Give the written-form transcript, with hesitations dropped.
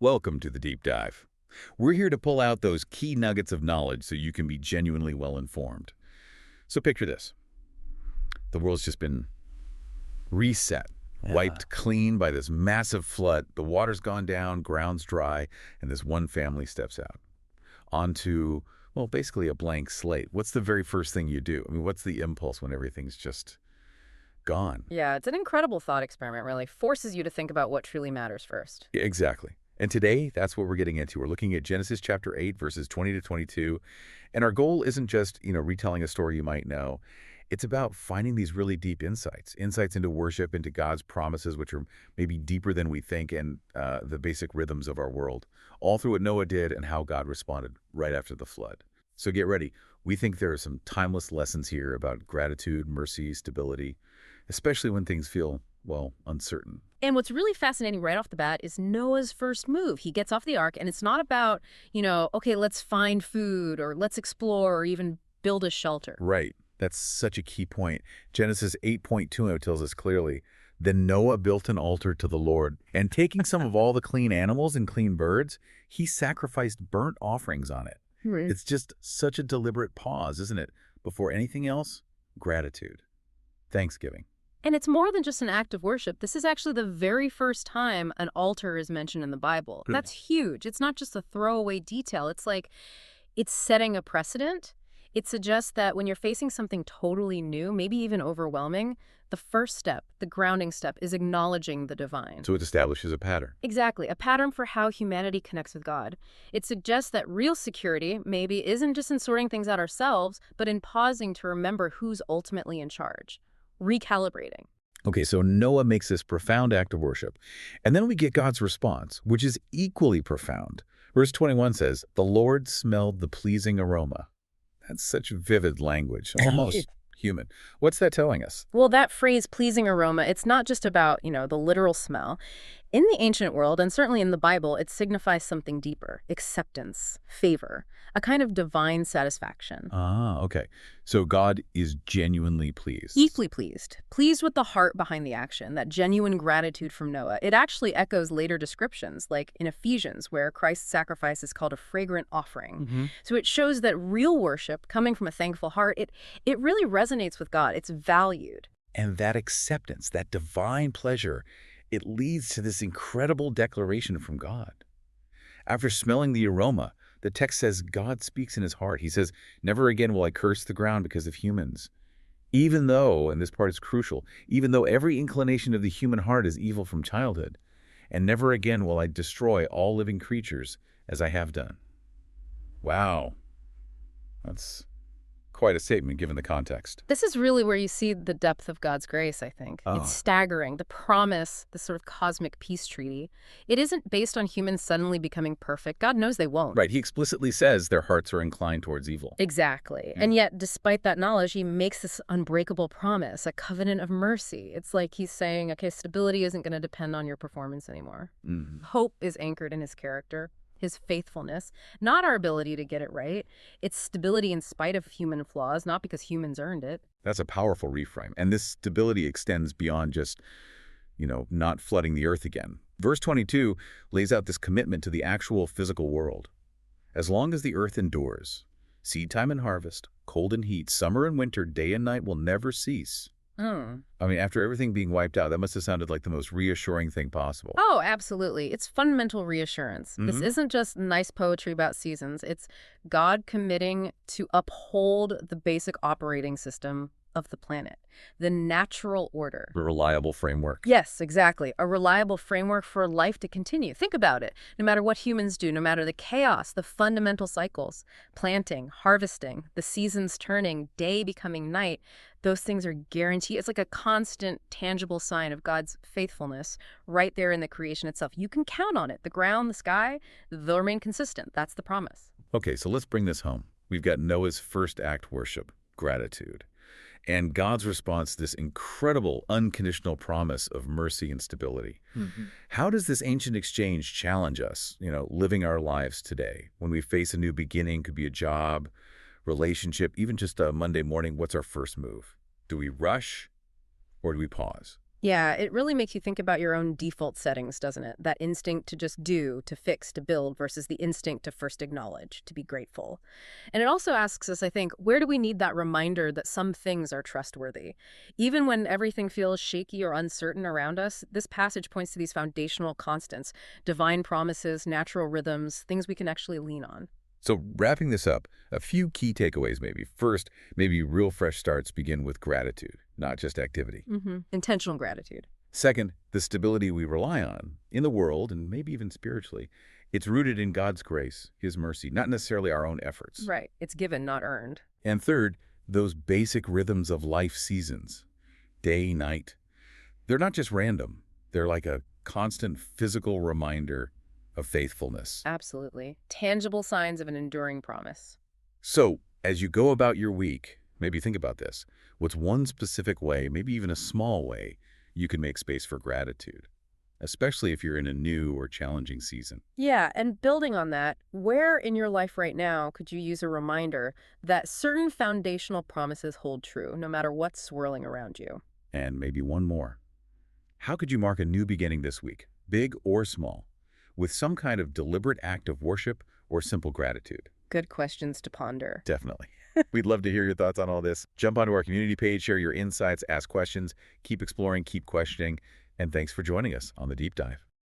Welcome to the Deep Dive. We're here to pull out those key nuggets of knowledge so you can be genuinely well-informed. So picture this. The world's just been reset, wiped clean by this massive flood. The water's gone down, ground's dry, and this one family steps out onto, well, basically a blank slate. What's the very first thing you do? I mean, what's the impulse when everything's just gone? Yeah, it's an incredible thought experiment, really. Forces you to think about what truly matters first. Yeah, exactly. And today, that's what we're getting into. We're looking at Genesis chapter 8, verses 20 to 22. And our goal isn't just, retelling a story you might know. It's about finding these really deep insights into worship, into God's promises, which are maybe deeper than we think, and the basic rhythms of our world, all through what Noah did and how God responded right after the flood. So get ready. We think there are some timeless lessons here about gratitude, mercy, stability, especially when things feel, well, uncertain. And what's really fascinating right off the bat is Noah's first move. He gets off the ark, and it's not about, okay, let's find food or let's explore or even build a shelter. Right. That's such a key point. Genesis 8:2 tells us clearly, "Then Noah built an altar to the Lord, and taking some of all the clean animals and clean birds, he sacrificed burnt offerings on it." Right. It's just such a deliberate pause, isn't it? Before anything else, gratitude. Thanksgiving. And it's more than just an act of worship. This is actually the very first time an altar is mentioned in the Bible. Really? That's huge. It's not just a throwaway detail. It's setting a precedent. It suggests that when you're facing something totally new, maybe even overwhelming, the first step, the grounding step, is acknowledging the divine. So it establishes a pattern. Exactly, a pattern for how humanity connects with God. It suggests that real security maybe isn't just in sorting things out ourselves, but in pausing to remember who's ultimately in charge. Recalibrating. Okay, so Noah makes this profound act of worship. And then we get God's response, which is equally profound. Verse 21 says, "The Lord smelled the pleasing aroma." That's such vivid language, almost human. What's that telling us? Well, that phrase, pleasing aroma, it's not just about, the literal smell. In the ancient world, and certainly in the Bible, it signifies something deeper: acceptance, favor, a kind of divine satisfaction. Ah, okay. So God is genuinely pleased. Deeply pleased. Pleased with the heart behind the action, that genuine gratitude from Noah. It actually echoes later descriptions, like in Ephesians, where Christ's sacrifice is called a fragrant offering. So it shows that real worship, coming from a thankful heart, it really resonates with God. It's valued. And that acceptance, that divine pleasure, it leads to this incredible declaration from God. After smelling the aroma, the text says God speaks in his heart. He says, "Never again will I curse the ground because of humans." Even though, and this part is crucial, even though every inclination of the human heart is evil from childhood, and never again will I destroy all living creatures as I have done. Wow. That's quite a statement given the context. This is really where you see the depth of God's grace, I think. Oh. It's staggering. The promise, the sort of cosmic peace treaty, it isn't based on humans suddenly becoming perfect. God knows they won't. Right, he explicitly says their hearts are inclined towards evil. Exactly. And yet, despite that knowledge, he makes this unbreakable promise, a covenant of mercy. It's like he's saying, okay, stability isn't going to depend on your performance anymore. Hope is anchored in his character, his faithfulness, not our ability to get it right. It's stability in spite of human flaws, not because humans earned it. That's a powerful reframe. And this stability extends beyond just, not flooding the earth again. Verse 22 lays out this commitment to the actual physical world. As long as the earth endures, seed time and harvest, cold and heat, summer and winter, day and night will never cease. I mean, after everything being wiped out, that must have sounded like the most reassuring thing possible. Oh, absolutely. It's fundamental reassurance. This isn't just nice poetry about seasons. It's God committing to uphold the basic operating system of the planet, the natural order. A reliable framework. Yes, exactly. A reliable framework for life to continue. Think about it. No matter what humans do, no matter the chaos, the fundamental cycles, planting, harvesting, the seasons turning, day becoming night, those things are guaranteed. It's like a constant, tangible sign of God's faithfulness right there in the creation itself. You can count on it. The ground, the sky, they'll remain consistent. That's the promise. Okay, so let's bring this home. We've got Noah's first act worship, gratitude. And God's response to this incredible unconditional promise of mercy and stability. How does this ancient exchange challenge us, living our lives today? When we face a new beginning, could be a job, relationship, even just a Monday morning, what's our first move? Do we rush or do we pause? Yeah, it really makes you think about your own default settings, doesn't it? That instinct to just do, to fix, to build versus the instinct to first acknowledge, to be grateful. And it also asks us, I think, where do we need that reminder that some things are trustworthy? Even when everything feels shaky or uncertain around us, this passage points to these foundational constants, divine promises, natural rhythms, things we can actually lean on. So wrapping this up, a few key takeaways maybe. First, maybe real fresh starts begin with gratitude, not just activity. Intentional gratitude. Second, the stability we rely on in the world and maybe even spiritually, it's rooted in God's grace, His mercy, not necessarily our own efforts. Right. It's given, not earned. And third, those basic rhythms of life seasons, day, night, they're not just random. They're like a constant physical reminder of faithfulness. Absolutely. Tangible signs of an enduring promise. So, as you go about your week, maybe think about this. What's one specific way, maybe even a small way, you can make space for gratitude, especially if you're in a new or challenging season? Yeah, and building on that, where in your life right now could you use a reminder that certain foundational promises hold true, no matter what's swirling around you? And maybe one more. How could you mark a new beginning this week, big or small, with some kind of deliberate act of worship or simple gratitude? Good questions to ponder. Definitely. We'd love to hear your thoughts on all this. Jump onto our community page, share your insights, ask questions, keep exploring, keep questioning, and thanks for joining us on The Deep Dive.